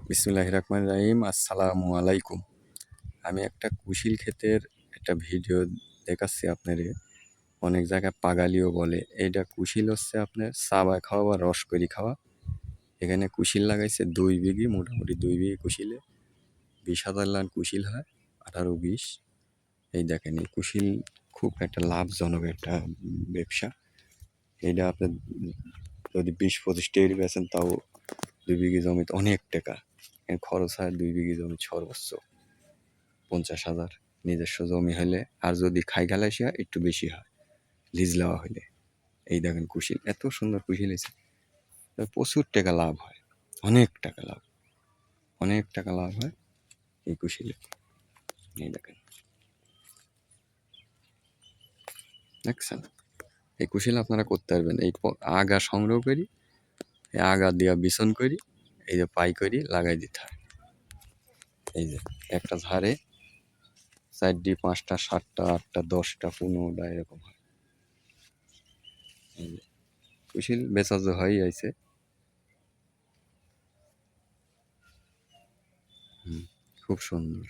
বিসমিল্লাহির রহমানির রহিম। আসসালামু আলাইকুম। আমি একটা কুশিল ক্ষেতের একটা ভিডিও দেখাচ্ছি আপনারে। অনেক জায়গায় পাগালিও বলে। এইটা কুশিল হচ্ছে আপনার চাবায় খাওয়া বা রস করে খাওয়া। এখানে কুশিল লাগাইছে 2 বিঘি, মোটামুটি 2 বিঘি কুশিলে 20,000 লান কুশিল হয়, 18-20। এই দেখেন এই কুশিল খুব একটা লাভজনক একটা ব্যবসা। এইটা আপনার যদি 20-25 টাকা বেচেন তাও 2 বিঘি জমিতে অনেক টাকা। খরচ হয় 2 বিঘি জমি সর্বোচ্চ 50,000 নিজস্ব জমি হলে, আর যদি খাই খালাসি হয় একটু বেশি হয় লিজ লওয়া হলে। এই দেখেন কুশিল এত সুন্দর কুশিল হয়েছে, প্রচুর টাকা লাভ হয়, অনেক টাকা লাভ, অনেক টাকা লাভ হয় এই কুশিলে। এই দেখেন, দেখছেন এই কুশিল আপনারা করতে পারবেন। এই আগা সংগ্রহ করি, এই আগা দিয়া বিছন করি, এই যে পাই করি লাগাই দিতে হয়। এই যে একটা ঝাড়ে 4টি 5টা 7টা 8টা 10টা 15টা এরকম হয়। এই যে কুশিল বেচা যে হয়ে আইছে। খুব সুন্দর।